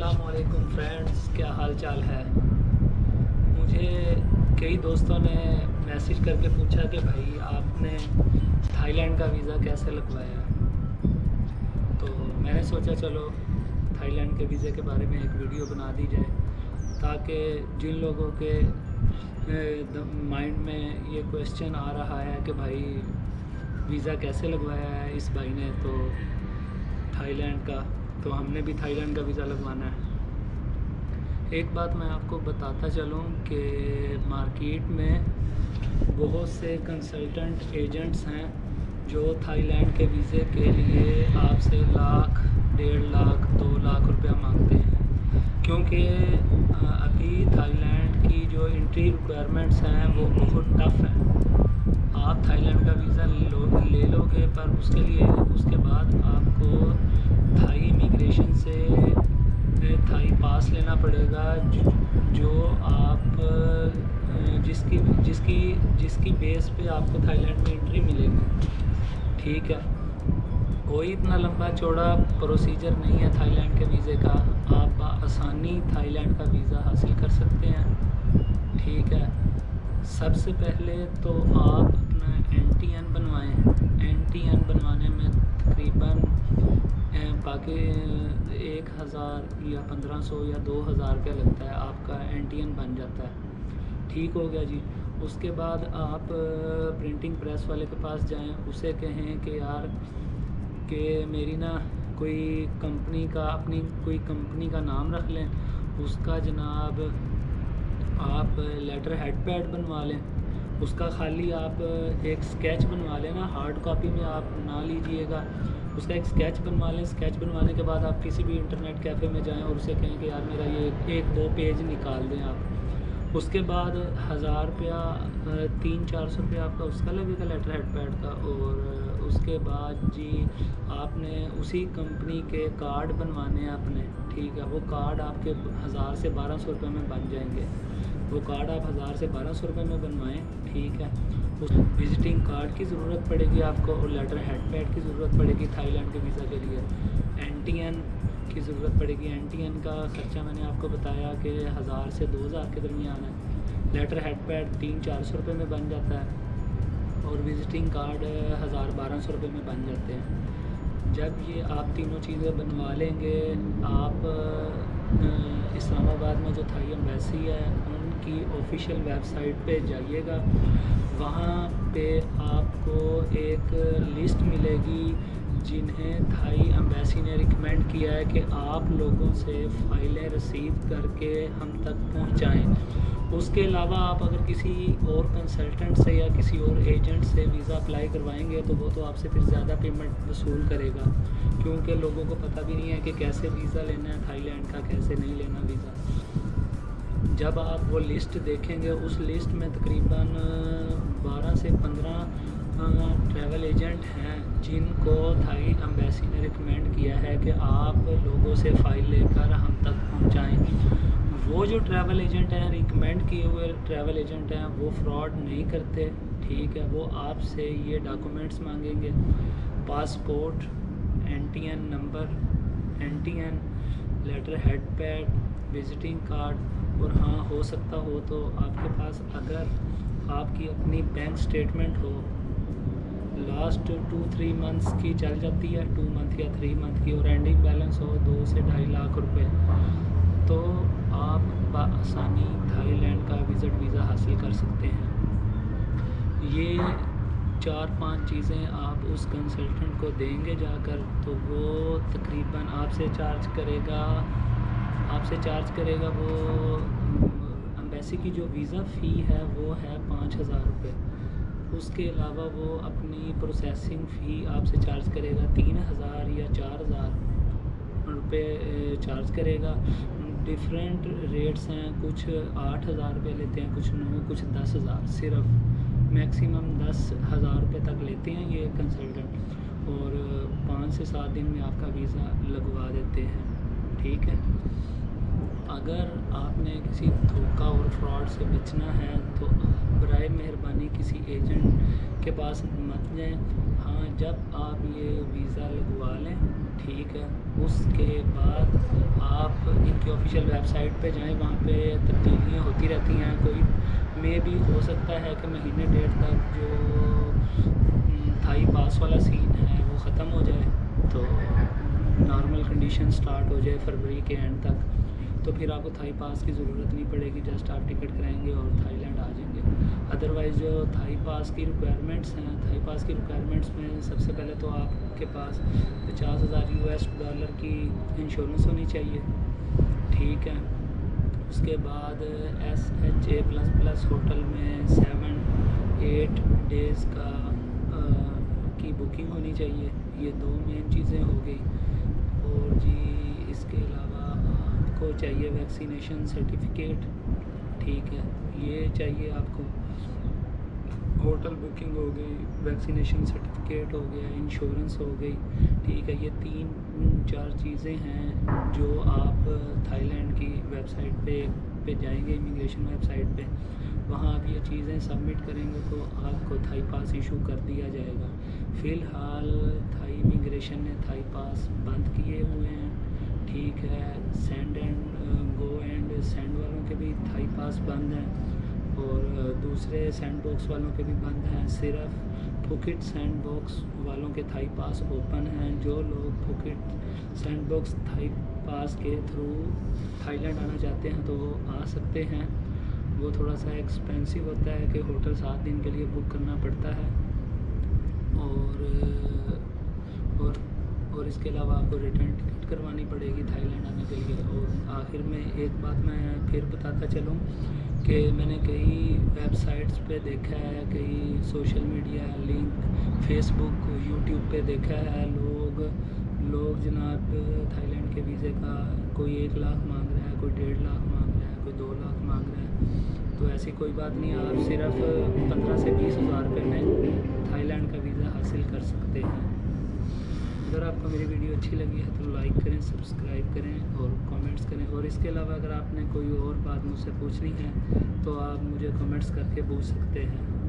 अस्सलामुअलैकुम फ्रेंड्स, क्या हाल चाल है। मुझे कई दोस्तों ने मैसेज करके पूछा कि भाई आपने थाईलैंड का वीज़ा कैसे लगवाया है। तो मैंने सोचा चलो थाईलैंड के वीज़े के बारे में एक वीडियो बना दी जाए, ताकि जिन लोगों के माइंड में ये क्वेश्चन आ रहा है कि भाई वीज़ा कैसे लगवाया है इस भाई ने तो थाईलैंड का, तो हमने भी थाईलैंड का वीज़ा लगवाना है। एक बात मैं आपको बताता चलूँ कि मार्केट में बहुत से कंसल्टेंट एजेंट्स हैं जो थाईलैंड के वीज़े के लिए आपसे लाख, 1.5 लाख, 2 लाख रुपया मांगते हैं, क्योंकि अभी थाईलैंड की जो एंट्री रिक्वायरमेंट्स हैं वो बहुत टफ़ हैं। आप थाईलैंड का वीज़ा ले लोगे, पर उसके बाद आपको थाई इमिग्रेशन से थाई पास लेना पड़ेगा, जो आप जिसकी बेस पे आपको थाईलैंड में एंट्री मिलेगी। ठीक है, कोई इतना लंबा चौड़ा प्रोसीजर नहीं है थाईलैंड के वीज़े का। आप आसानी थाईलैंड का वीज़ा हासिल कर सकते हैं। ठीक है, सबसे पहले तो आप अपना NTN बनवाएं। NTN बनवाने में तकरीबन बाकी 1000 या 1500 या 2000 रुपया लगता है, आपका NTN बन जाता है। ठीक हो गया जी। उसके बाद आप प्रिंटिंग प्रेस वाले के पास जाएं, उसे कहें कि यार कि मेरी ना कोई कंपनी का नाम रख लें, उसका जनाब आप लेटर हेड पैड बनवा लें, उसका खाली आप एक स्केच बनवा लेना, हार्ड कॉपी में आप ना लीजिएगा, उसका एक स्केच बनवा लें। स्केच बनवाने के बाद आप किसी भी इंटरनेट कैफ़े में जाएं और उसे कहें कि यार मेरा ये 1-2 पेज निकाल दें आप। उसके बाद 1000 रुपया, 300-400 रुपया आपका उसका लगेगा लेटर हेड पैड का। और उसके बाद जी आपने उसी कंपनी के कार्ड बनवाने हैं अपने। ठीक है, वो कार्ड आपके 1000 से 1200 रुपये में बन जाएंगे। वो कार्ड आप 1000 से 1200 रुपये में बनवाएं। ठीक है, उस विजिटिंग कार्ड की ज़रूरत पड़ेगी आपको और लेटर हेड पैड की ज़रूरत पड़ेगी थाईलैंड के वीज़ा के लिए। NTN की ज़रूरत पड़ेगी। NTN का ख़र्चा मैंने आपको बताया कि 1000 से 2000 के दरमियान है। लेटर हेड पैड 300-400 रुपये में बन जाता है और विजिटिंग कार्ड 1000-1200 रुपये में बन जाते हैं। जब ये आप तीनों चीज़ें बनवा लेंगे, आप इस्लामाबाद में जो थाई एम्बेसी है उनकी ऑफिशियल वेबसाइट पे जाइएगा। वहाँ पे आपको एक लिस्ट मिलेगी जिन्हें थाई एम्बेसी ने रिकमेंड किया है कि आप लोगों से फ़ाइलें रिसीव करके हम तक पहुँचाएँ। उसके अलावा आप अगर किसी और कंसल्टेंट से या किसी और एजेंट से वीज़ा अप्लाई करवाएंगे तो वो तो आपसे फिर ज़्यादा पेमेंट वसूल करेगा, क्योंकि लोगों को पता भी नहीं है कि कैसे वीज़ा लेना है थाईलैंड का, कैसे नहीं लेना वीज़ा। जब आप वो लिस्ट देखेंगे, उस लिस्ट में तकरीबन 12 से 15 ट्रैवल एजेंट हैं जिनको थाई एम्बेसी ने रिकमेंड किया है कि आप लोगों से फ़ाइल लेकर हम तक पहुंचाएं। वो जो ट्रैवल एजेंट हैं, रिकमेंड किए हुए ट्रैवल एजेंट हैं, वो फ्रॉड नहीं करते। ठीक है, वो आपसे ये डॉक्यूमेंट्स मांगेंगे, passport, NTN number, NTN, letter head pad, visiting card, और हाँ हो सकता हो तो आपके पास अगर आपकी अपनी बैंक स्टेटमेंट हो लास्ट 2-3 मंथ्स की चल जाती है, 2 मंथ या 3 मंथ की, और एंडिंग बैलेंस हो 2 से 2.5 लाख रुपए, तो आप बआसानी थाईलैंड का वीज़ा हासिल कर सकते हैं। ये 4-5 चीज़ें आप उस कंसल्टेंट को देंगे जाकर, तो वो तकरीबन आपसे चार्ज करेगा वो एम्बेसी की जो वीज़ा फ़ी है वो है 5000 रुपये। उसके अलावा वो अपनी प्रोसेसिंग फ़ी आपसे चार्ज करेगा 3000 या 4000 रुपये चार्ज करेगा। डिफरेंट रेट्स हैं, कुछ 8000 रुपये लेते हैं, कुछ 9, कुछ 10,000, सिर्फ मैक्सिमम 10,000 रुपये तक लेते हैं ये कंसल्टेंट, और 5 से 7 दिन में आपका वीज़ा लगवा देते हैं। ठीक है, अगर आपने किसी धोखा और फ्रॉड से बचना है तो बराए मेहरबानी किसी एजेंट के पास मत जाएं। हाँ, जब आप ये वीज़ा लगवा लें, ठीक है, उसके बाद आप इनकी ऑफिशियल वेबसाइट पे जाएं, वहाँ पे तब्दीलियाँ होती रहती हैं। कोई में भी हो सकता है कि महीने डेढ़ तक जो थाई पास वाला सीन है वो ख़त्म हो जाए, तो नॉर्मल कंडीशन स्टार्ट हो जाए फरवरी के एंड तक, तो फिर आपको थाई पास की ज़रूरत नहीं पड़ेगी, जस्ट आप टिकट कराएंगे और थाईलैंड आ जाएंगे। अदरवाइज़ जो थाई पास की रिक्वायरमेंट्स हैं, थाई पास की रिक्वायरमेंट्स में सबसे पहले तो आपके पास 50,000 US डॉलर की इंश्योरेंस होनी चाहिए, ठीक है। उसके बाद SHA++ होटल में 7-8 डेज़ की बुकिंग होनी चाहिए। ये 2 मेन चीज़ें हो गई। और जी इसके अलावा आपको चाहिए वैक्सीनेशन सर्टिफिकेट, ठीक है, ये चाहिए आपको। होटल बुकिंग हो गई, वैक्सीनेशन सर्टिफिकेट हो गया, इंश्योरेंस हो गई, ठीक है। ये 3-4 चीज़ें हैं जो आप थाईलैंड की वेबसाइट पे जाएंगे, इमिग्रेशन वेबसाइट पे, वहाँ आप ये चीज़ें सबमिट करेंगे तो आपको थाई पास इशू कर दिया जाएगा। फ़िलहाल थाई इमिग्रेशन ने थाई पास बंद किए हुए हैं, ठीक है। Send and go and send वालों के भी थाई पास बंद हैं और दूसरे सैंड बॉक्स वालों के भी बंद हैं। सिर्फ फुकेट सैंड बॉक्स वालों के थाई पास ओपन हैं। जो लोग फुकेट सैंड बॉक्स थाई पास के थ्रू थाईलैंड आना चाहते हैं तो वो आ सकते हैं। वो थोड़ा सा एक्सपेंसिव होता है कि होटल 7 दिन के लिए बुक करना पड़ता है और इसके अलावा आपको रिटर्न टिकट करवानी पड़ेगी थाईलैंड आने के लिए। और आखिर में एक बात मैं फिर बताता चलूँ कि मैंने कई वेबसाइट्स पे देखा है, कई social media link Facebook YouTube पे देखा है, लोग जनाब थाईलैंड के वीज़े का कोई 1 लाख मांग रहा है, कोई 1.5 लाख मांग रहा है, कोई 2 लाख मांग रहा है। तो ऐसी कोई बात नहीं, आप सिर्फ 15 से 20 हज़ार रुपये में थाईलैंड का वीज़ा हासिल कर सकते हैं। अगर आपको मेरी वीडियो अच्छी लगी है तो लाइक करें, सब्सक्राइब करें और कमेंट्स करें। और इसके अलावा अगर आपने कोई और बात मुझसे पूछनी है तो आप मुझे कमेंट्स करके पूछ सकते हैं।